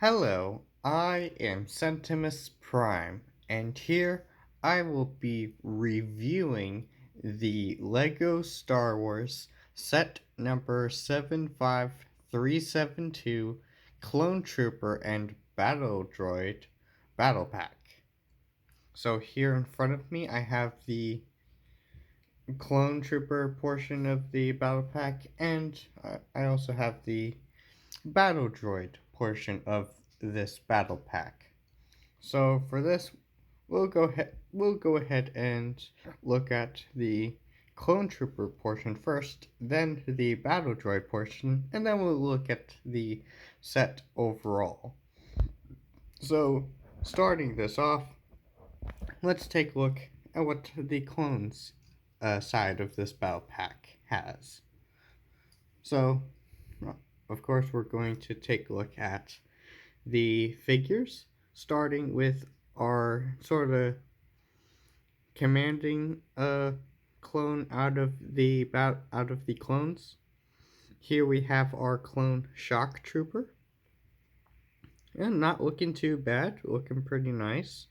Hello, I am Centimus Prime, and here I will be reviewing the LEGO Star Wars set number 75372 Clone Trooper and Battle Droid Battle Pack. So here in front of me I have the Clone Trooper portion of the Battle Pack, and I also have the Battle Droid portion of this Battle Pack. So for this, we'll go ahead and look at the Clone Trooper portion first, then the Battle Droid portion, and then we'll look at the set overall. So, starting this off, let's take a look at what the clones side of this battle pack has. So, of course, we're going to take a look at the figures, starting with our sort of commanding a clone out of the clones. Here we have our clone Shock Trooper. And not looking too bad, looking pretty nice.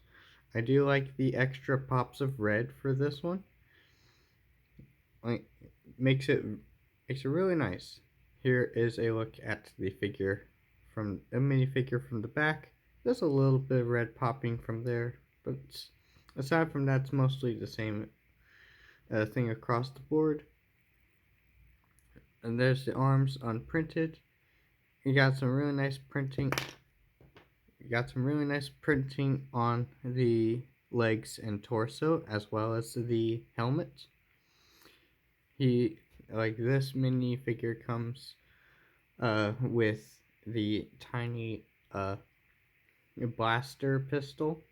I do like the extra pops of red for this one. Like makes it really nice. Here is a look at the figure from a minifigure from the back. There's a little bit of red popping from there, but aside from that, it's mostly the same thing across the board. And there's the arms unprinted. You got some really nice printing. You got some really nice printing on the legs and torso, as well as the helmet. He like this minifigure comes with the tiny blaster pistol,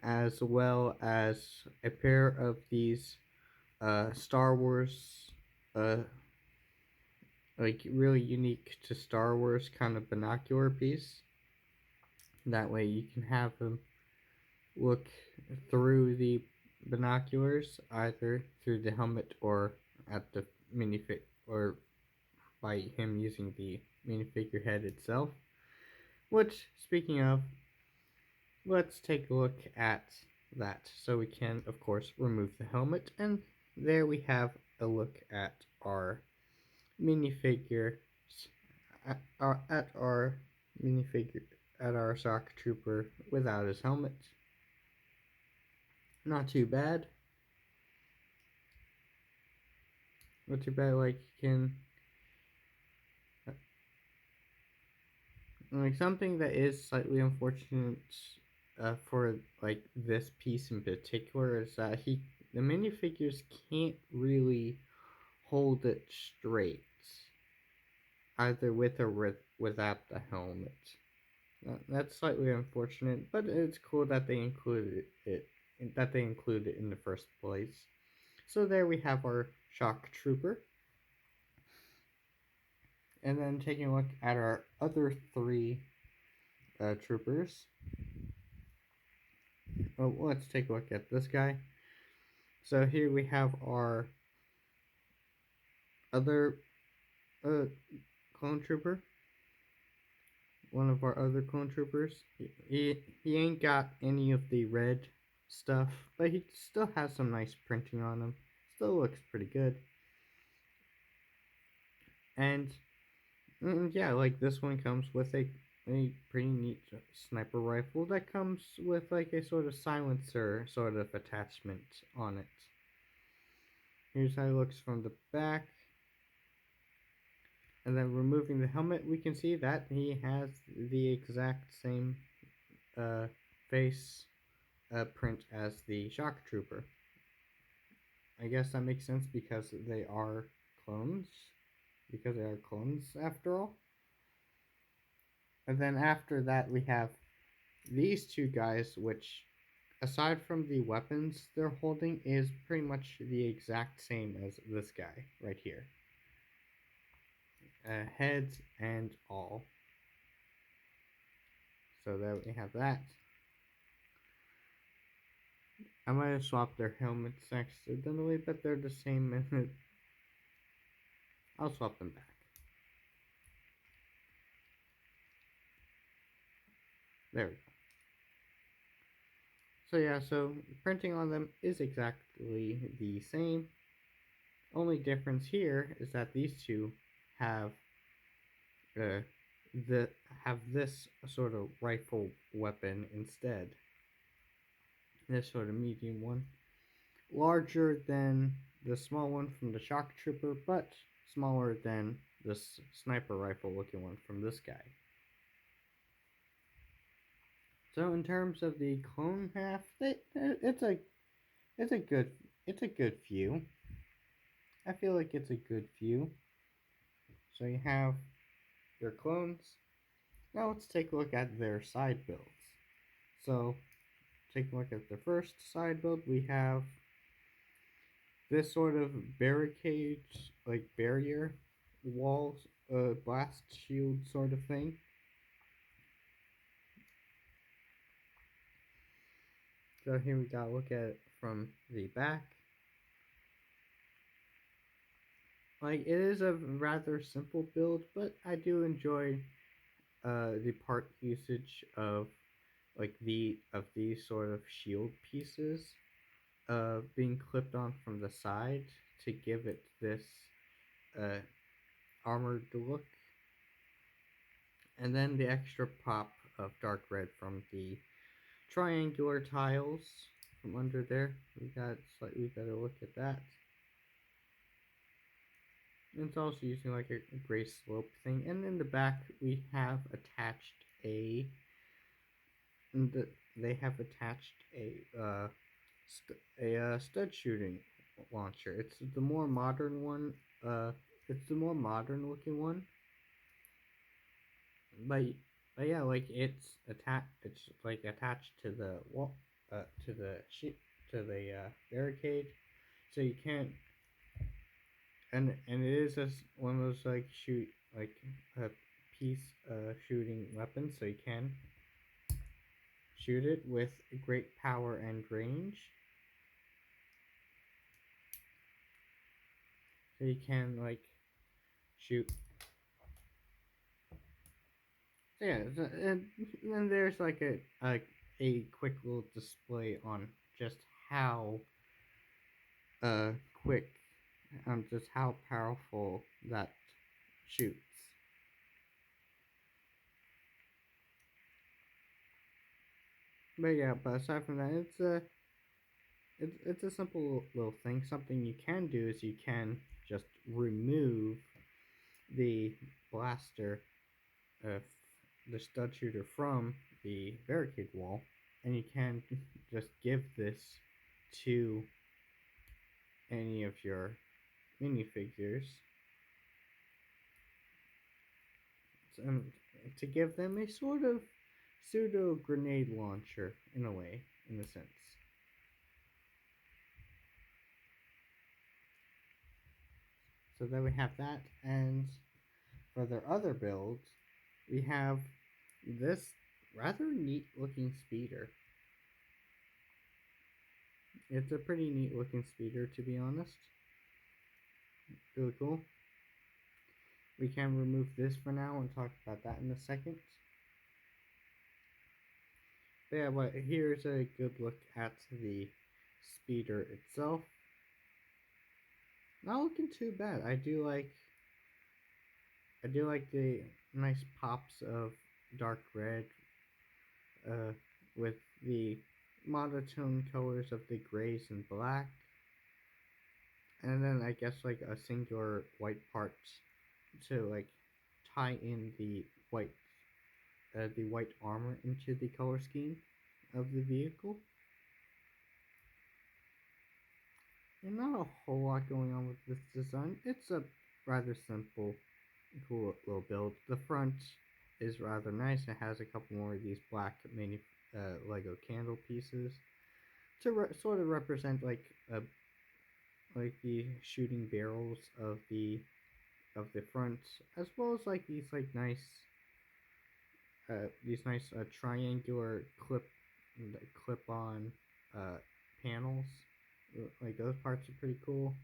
as well as a pair of these Star Wars like really unique to Star Wars kind of binocular piece. That way you can have them look through the binoculars, either through the helmet or at the minifig or by him using the minifigure head itself. Which, speaking of, let's take a look at that. So we can, of course, remove the helmet, and there we have a look at our minifigure, at our minifigure, at our Shock Trooper without his helmet. Not too bad. Not too bad. Like you can, like something that is slightly unfortunate for like this piece in particular is that the minifigures can't really hold it straight, either with or without the helmet. That's slightly unfortunate, but it's cool that they included it. That they included it in the first place. So there we have our Shock Trooper. And then taking a look at our other three troopers. Oh, let's take a look at this guy. So here we have our other clone trooper. One of our other clone troopers. He ain't got any of the red stuff, but he still has some nice printing on him. Still looks pretty good. And yeah, like this one comes with a pretty neat sniper rifle that comes with like a sort of silencer sort of attachment on it. Here's how it looks from the back. And then removing the helmet, we can see that he has the exact same face print as the Shock Trooper. I guess that makes sense because they are clones. Because they are clones after all. And then after that, we have these two guys, which, aside from the weapons they're holding, is pretty much the exact same as this guy right here. Heads and all. So there we have that. I might have swapped their helmets accidentally, but they're the same. I'll swap them back. There we go. So yeah, so printing on them is exactly the same. Only difference here is that these two have uh, the have this sort of rifle weapon instead. This sort of medium one, larger than the small one from the shock trooper, but smaller than this sniper rifle looking one from this guy. So in terms of the clone half, it's a good it's a good view. I feel like it's a good view. So you have your clones. Now let's take a look at their side builds. So take a look at the first side build. We have this sort of barricade, like barrier walls, blast shield sort of thing. So here we gotta look at it from the back. Like it is a rather simple build, but I do enjoy the part usage of like these sort of shield pieces being clipped on from the side to give it this uh, armored look, and then the extra pop of dark red from the triangular tiles from under there. We got slightly better look at that. And it's also using like a gray slope thing, and in the back we have attached they have attached a stud shooting launcher. It's the more modern one. It's the more modern looking one. But but yeah, like it's attached. It's like attached to the wall, to the sheet, to the barricade, so you can't. And it is one of those like shoot like a piece shooting weapon, so you can shoot it with great power and range. So you can like shoot. So yeah, and then there's like a quick little display on just how uh quick just how powerful that shoots. But yeah, but aside from that, it's a simple little thing. Something you can do is you can just remove the blaster, uh, the stud shooter from the barricade wall, and you can just give this to any of your minifigures um, to give them a sort of pseudo grenade launcher in a way, in a sense. So then we have that, and for their other builds, we have this rather neat looking speeder. It's a pretty neat looking speeder, to be honest. Really cool. We can remove this for now and talk about that in a second. But yeah, but here's a good look at the speeder itself. Not looking too bad. I do like the nice pops of dark red uh, with the monotone colors of the grays and black. And then I guess like a singular white part to like tie in the white armor into the color scheme of the vehicle. And not a whole lot going on with this design. It's a rather simple, cool little build. The front is rather nice. It has a couple more of these black mini Lego candle pieces to sort of represent like the shooting barrels of the front, as well as like these nice triangular clip on uh, panels. Like those parts are pretty cool.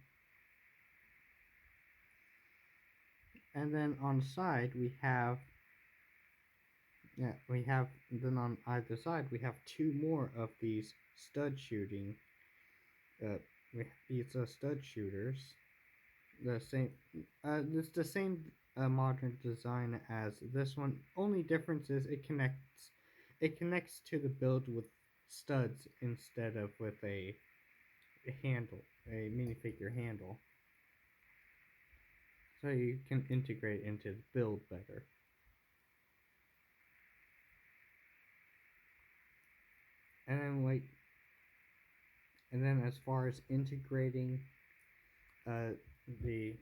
And then on the side we have Yeah, we have then on either side we have two more of these stud shooting. Uh, these stud shooters. The same. It's the same modern design as this one. Only difference is it connects. It connects to the build with studs instead of with a handle, a minifigure handle, so you can integrate into the build better. And then as far as integrating uh, the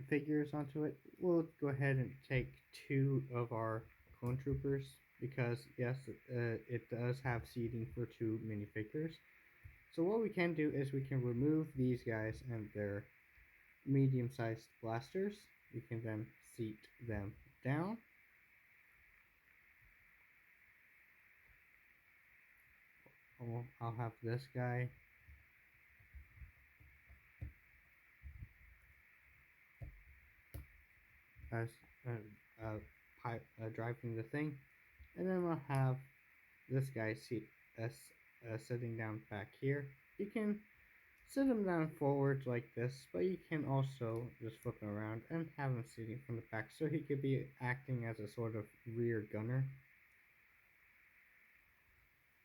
figures onto it, we'll go ahead and take two of our clone troopers because yes, it does have seating for two minifigures. So what we can do is we can remove these guys and their medium-sized blasters. We can then seat them down. I'll have this guy as driving the thing, and then we'll have this guy sitting down back here. You can sit him down forward like this, but you can also just flip him around and have him sitting from the back, so he could be acting as a sort of rear gunner.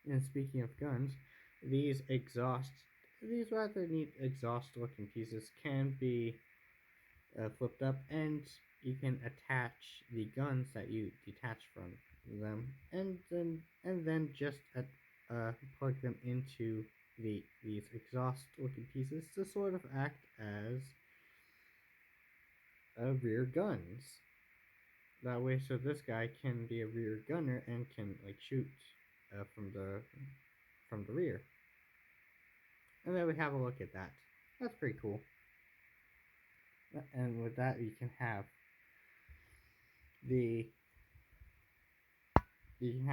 And speaking of guns, these these rather neat exhaust-looking pieces can be flipped up, and you can attach the guns that you detach from them, and then just plug them into these exhaust-looking pieces to sort of act as rear guns. That way, so this guy can be a rear gunner and can like shoot from the rear. And then we have a look at that. That's pretty cool. And with that, you can have the you can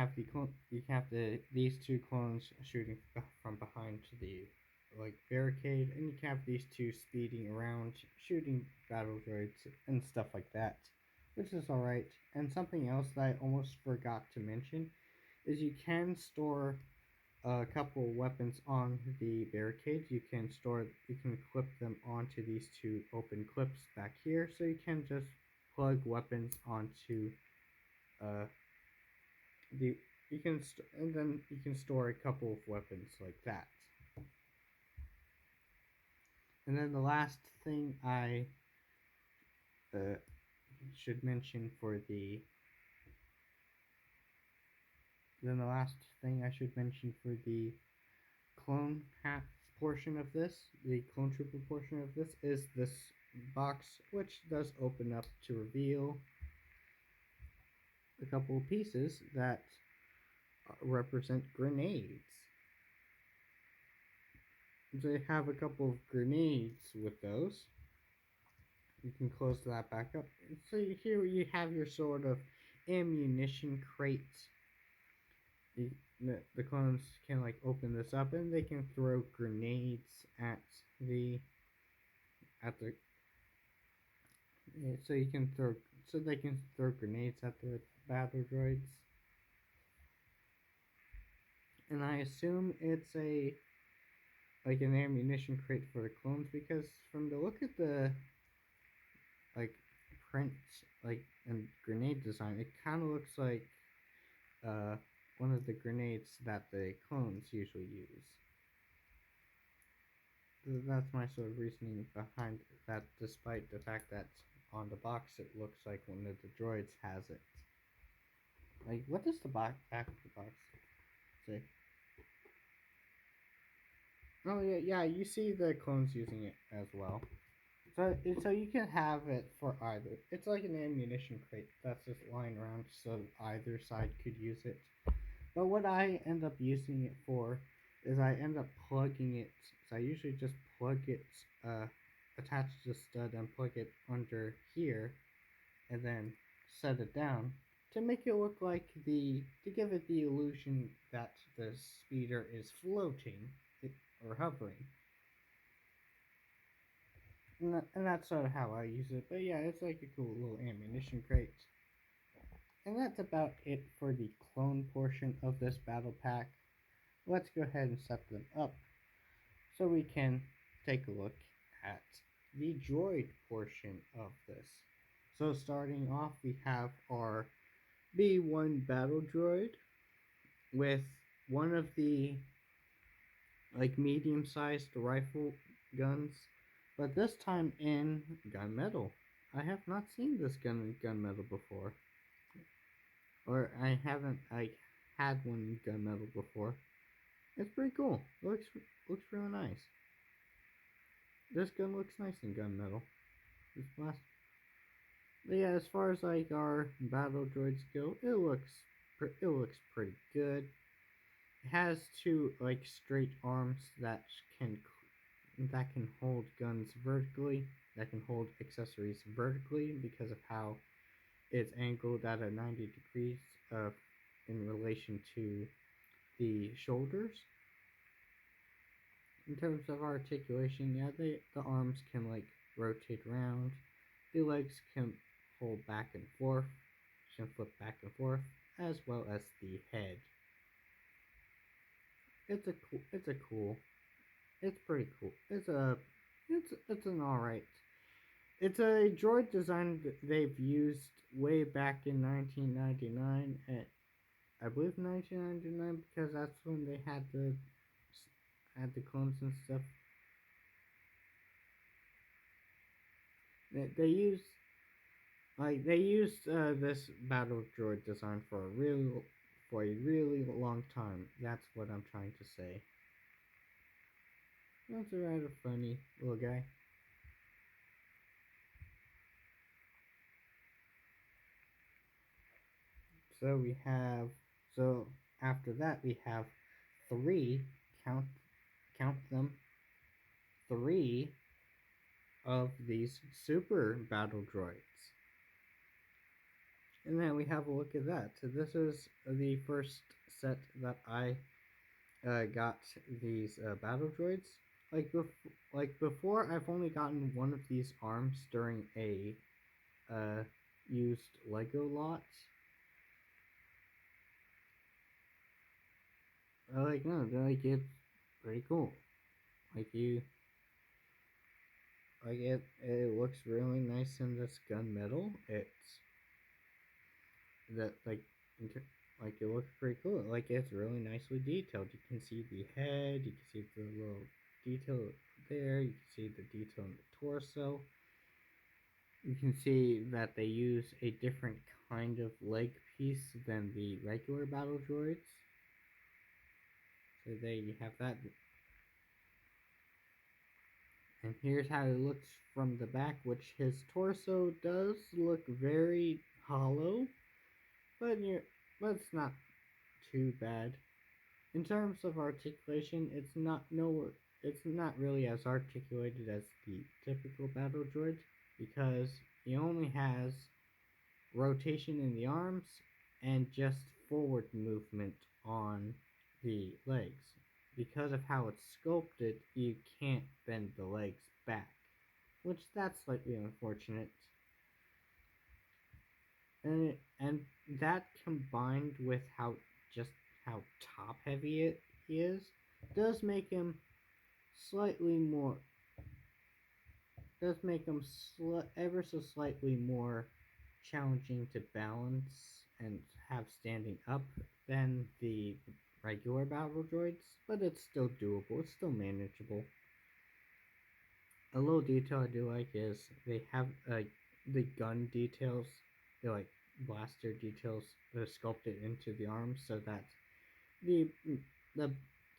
have these two clones shooting from behind the like barricade, and you can have these two speeding around shooting battle droids and stuff like that, which is all right. And something else that I almost forgot to mention is you can store a couple weapons on the barricades. You can clip them onto these two open clips back here, so you can just plug weapons onto uh, the and then you can store a couple of weapons like that. And then the last thing I uh, should mention for the then the last thing I should mention for the clone half portion of this, the clone trooper portion of this, is this box, which does open up to reveal a couple of pieces that represent grenades. They have a couple of grenades with those. You can close that back up. So here you have your sort of ammunition crate. The, the clones can like open this up and they can throw grenades at the at the so you can throw so they can throw grenades at the battle droids. And I assume it's a like an ammunition crate for the clones because from the look at the like print like and grenade design, it kind of looks like uh, one of the grenades that the clones usually use. That's my sort of reasoning behind that, despite the fact that on the box it looks like one of the droids has it. Like, what does the back of the box say? Oh yeah, yeah, you see the clones using it as well. So you can have it for either. It's like an ammunition crate that's just lying around, so either side could use it. But what I end up using it for is I end up plugging it. So I usually just plug it, attach the stud and plug it under here, and then set it down to make it look like to give it the illusion that the speeder is floating or hovering. And that's sort of how I use it. But yeah, it's like a cool little ammunition crate. And that's about it for the clone portion of this battle pack. Let's go ahead and set them up so we can take a look at the droid portion of this. So starting off, we have our B1 battle droid with one of the medium-sized rifle guns, but this time in gunmetal. I have not seen this gun in gunmetal before, or I had one in gunmetal before. It's pretty cool. Looks really nice. This gun looks nice in gunmetal. But yeah, as far as our battle droids go, it looks pretty good. It has two straight arms that can hold guns vertically, that can hold accessories vertically because of how it's angled at a 90 degrees in relation to the shoulders. In terms of articulation, yeah, the arms can rotate around. The legs can hold back and forth, can flip back and forth, as well as the head. It's pretty cool. It's an alright. It's a droid design that they've used way back in 1999, I believe 1999, because that's when they had the clones and stuff. They used this battle droid design for a really long time. That's what I'm trying to say. That's a rather funny little guy. So after that we have three count them, three of these super battle droids. And then we have a look at that. So this is the first set that I got these battle droids. Before, I've only gotten one of these arms during a used Lego lot. No, it's pretty cool. It looks really nice in this gunmetal. That it looks pretty cool. It's really nicely detailed. You can see the head, you can see the little detail there, you can see the detail in the torso. You can see that they use a different kind of leg piece than the regular battle droids. So there you have that. And here's how it looks from the back, which his torso does look very hollow, but it's not too bad. In terms of articulation, it's not really as articulated as the typical battle droid because he only has rotation in the arms and just forward movement on the legs. Because of how it's sculpted, you can't bend the legs back, which that's slightly unfortunate. And that combined with how top heavy it is does make him slightly more ever so slightly more challenging to balance and have standing up than the regular battle droids, but it's still doable, it's still manageable. A little detail I do like is they have the gun details, the blaster details, that are sculpted into the arms so that the the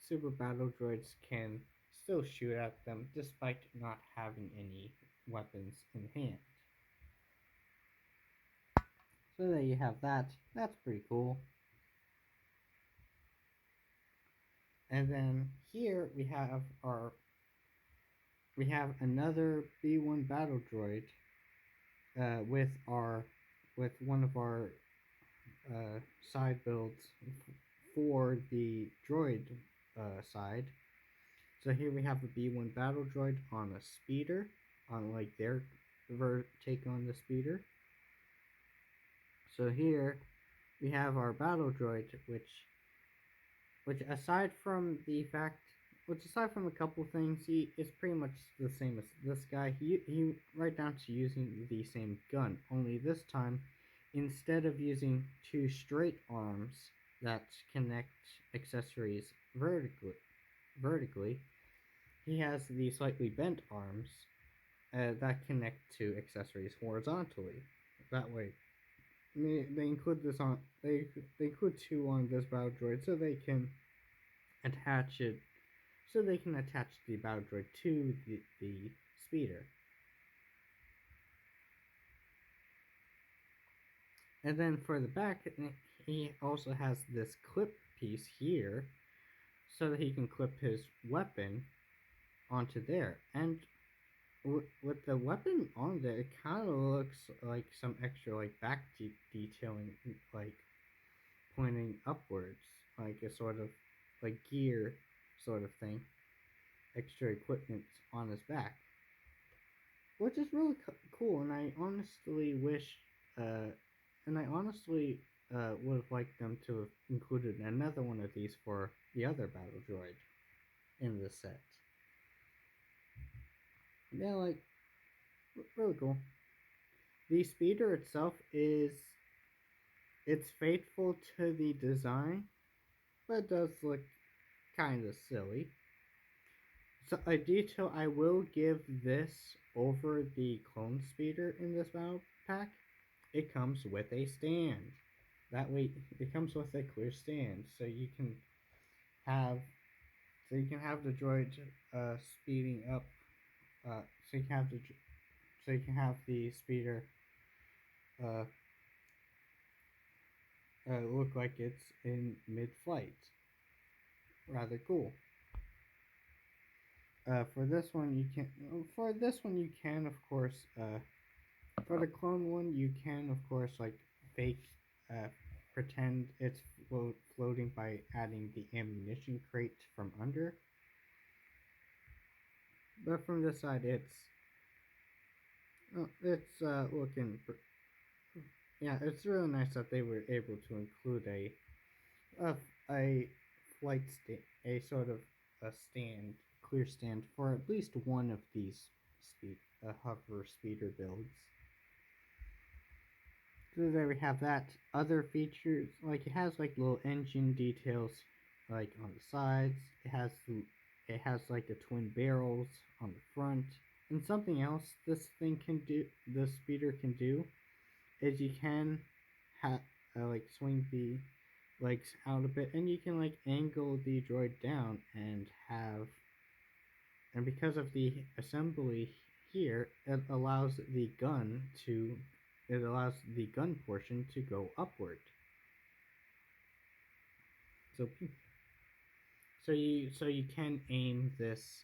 super battle droids can still shoot at them despite not having any weapons in hand. So there you have that. That's pretty cool. And then here we have another B1 battle droid with one of our side builds for the droid side. So here we have a B1 battle droid on a speeder, on their take on the speeder. So here we have our battle droid, which aside from the fact, which aside from a couple things, he is pretty much the same as this guy. He right down to using the same gun. Only this time, instead of using two straight arms that connect accessories vertically, he has the slightly bent arms that connect to accessories horizontally. That way, they include this on they include two on this battle droid so they can attach it so they can attach the battle droid to the speeder. And then for the back, he also has this clip piece here so that he can clip his weapon onto there. And with the weapon on there, it kind of looks like some extra like back detailing, like pointing upwards, like a sort of like gear sort of thing, extra equipment on his back, which is really cool. And I honestly wish, uh, would have liked them to have included another one of these for the other battle droid in this set. Yeah, like really cool. The speeder itself is it's faithful to the design, but it does look kind of silly. So a detail I will give this over the clone speeder in this battle pack, it comes with a stand. That way, it comes with a clear stand, so have you can have the droid speeding up. Uh, so you can have the so you can have the speeder uh, look like it's in mid-flight. Rather cool. For this one, you can. For this one, you can of course. For the clone one, you can of course like fake, pretend it's floating by adding the ammunition crate from under. But from this side, looking. Yeah, it's really nice that they were able to include a, a a sort of a stand, clear stand for at least one of these hover speeder builds. So there we have that. Other features, like it has like little engine details, like on the sides. It has like the twin barrels on the front. And something else this speeder can do, is you can like swing the legs out a bit, and you can like angle the droid down and because of the assembly here, it allows the gun portion to go upward. So you can aim this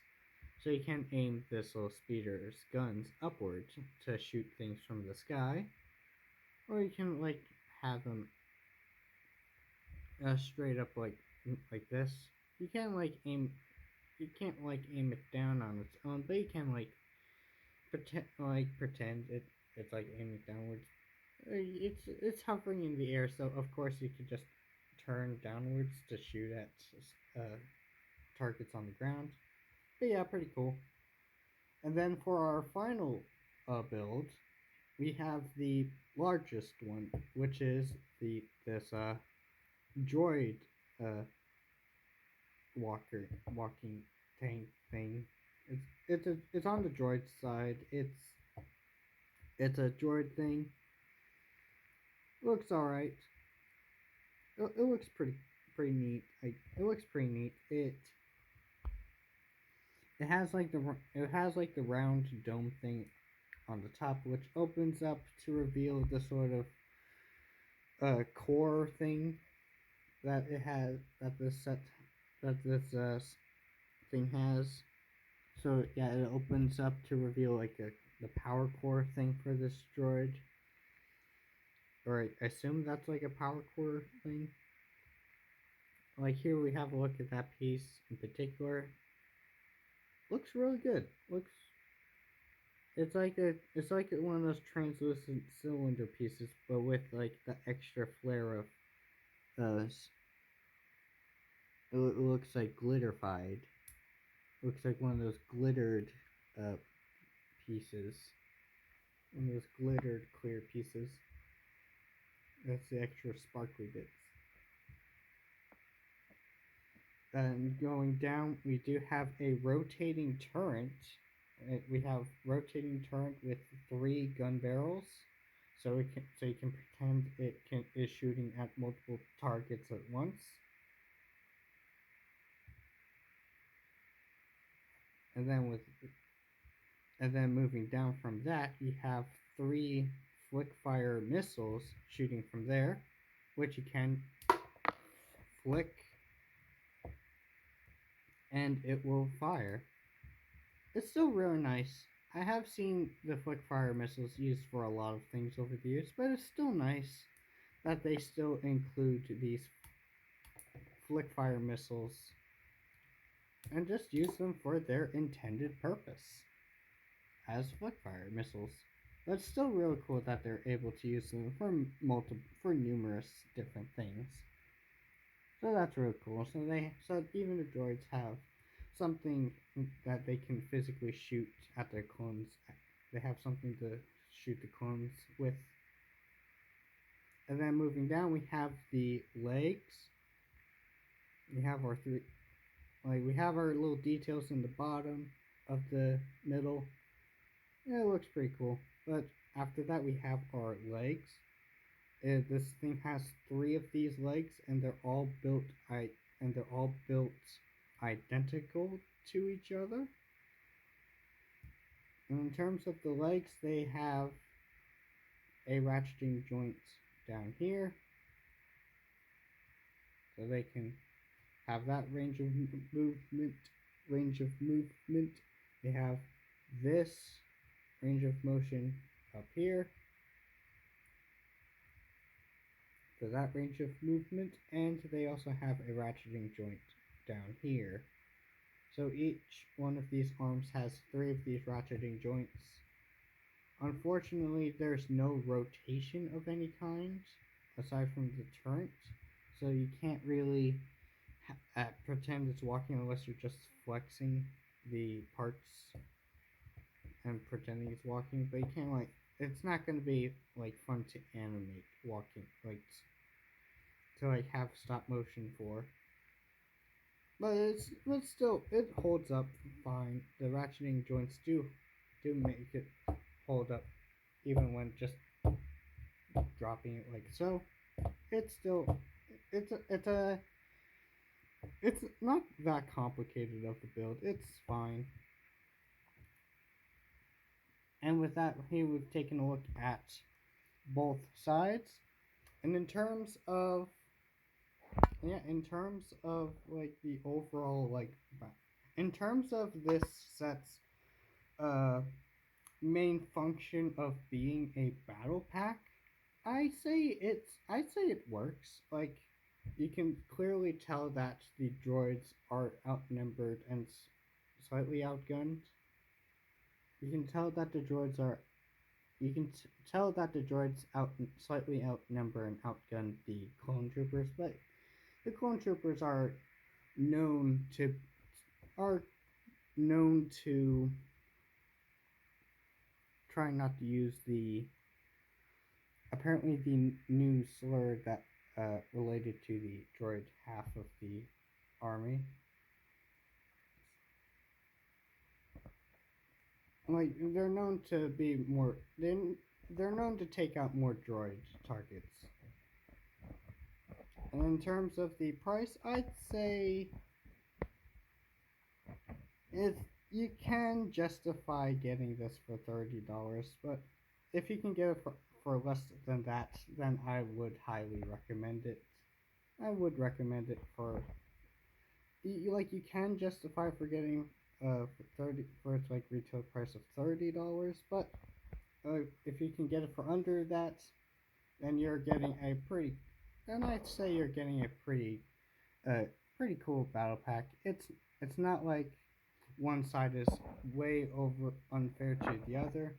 little speeder's guns upwards to shoot things from the sky, or you can like have them straight up like this. You can like aim. You can't like aim it down on its own, but you can like pretend it's like aiming downwards. It's hovering in the air, so of course you could just turn downwards to shoot at uh, targets on the ground. But yeah, pretty cool. And then for our final build, we have the largest one, which is this droid uh, walking tank thing. It's on the droid side. It's a droid thing. Looks all right. It looks pretty neat. Like it looks pretty neat. It has like the round dome thing on the top, which opens up to reveal the sort of core thing that it has that this thing has. So yeah, it opens up to reveal like the power core thing for this droid. Or I assume that's like a power core thing. Like here we have a look at that piece in particular. Looks really good. Looks it's like one of those translucent cylinder pieces, but with like the extra flair of it looks like glitterified. Looks like one of those glittered uh, pieces. One of those glittered clear pieces. That's the extra sparkly bits. And going down, we do have a rotating turret. We have rotating turret with 3 gun barrels, so you can pretend is shooting at multiple targets at once. And then moving down from that, you have 3 flick fire missiles shooting from there, which you can flick and it will fire. It's still really nice. I have seen the flick fire missiles used for a lot of things over the years, but it's still nice that they still include these flick fire missiles and just use them for their intended purpose as flick fire missiles. But it's still really cool that they're able to use them for numerous different things. So that's really cool. So even the droids have something that they can physically shoot at their clones. They have something to shoot the clones with. And then moving down, we have the legs. We have we have our little details in the bottom of the middle. Yeah, it looks pretty cool. But after that, we have our legs. This thing has 3 of these legs, and they're all built identical to each other. And in terms of the legs, they have a ratcheting joint down here, so they can have that range of movement. They have this range of motion up here for that range of movement, and they also have a ratcheting joint down here. So each one of these arms has 3 of these ratcheting joints. Unfortunately, there's no rotation of any kind aside from the turret, so you can't really pretend it's walking unless you're just flexing the parts and pretending it's walking. But you can't it's not going to be fun to animate walking, to have stop motion for. But still it holds up fine. The ratcheting joints do make it hold up even when just dropping it like so. It's still it's not that complicated of a build. It's fine. And with that, here we've taken a look at both sides. And in terms of the overall in terms of this set's main function of being a battle pack, I'd say it works. You can clearly tell that the droids are outnumbered and slightly outgunned. You can tell that the droids slightly outnumber and outgun the clone troopers, but the clone troopers are known to try not to use the new slur that related to the droid half of the army. They're known to be more. They're known to take out more droid targets. And in terms of the price, I'd say you can justify getting this for $30, but if you can get it for less than that, then I would highly recommend it. I would recommend it for you can justify for getting for its retail price of $30, but if you can get it for under that, then I'd say you're getting a pretty cool battle pack. It's not like one side is way over unfair to the other.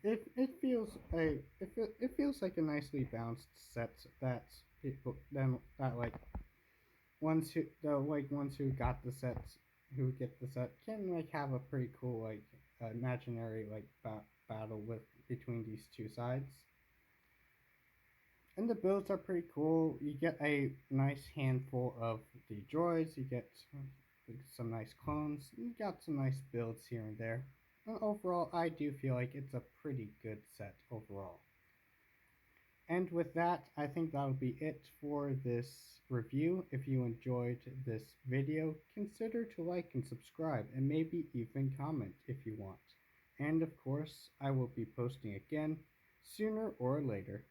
It feels like a nicely balanced set that people them that like ones who got the sets who get the set can like have a pretty cool like imaginary like battle with between these two sides. And the builds are pretty cool. You get a nice handful of the droids. You get some nice clones. You got some nice builds here and there. And overall, I do feel like it's a pretty good set overall. And with that, I think that'll be it for this review. If you enjoyed this video, consider to like and subscribe and maybe even comment if you want. And of course, I will be posting again sooner or later.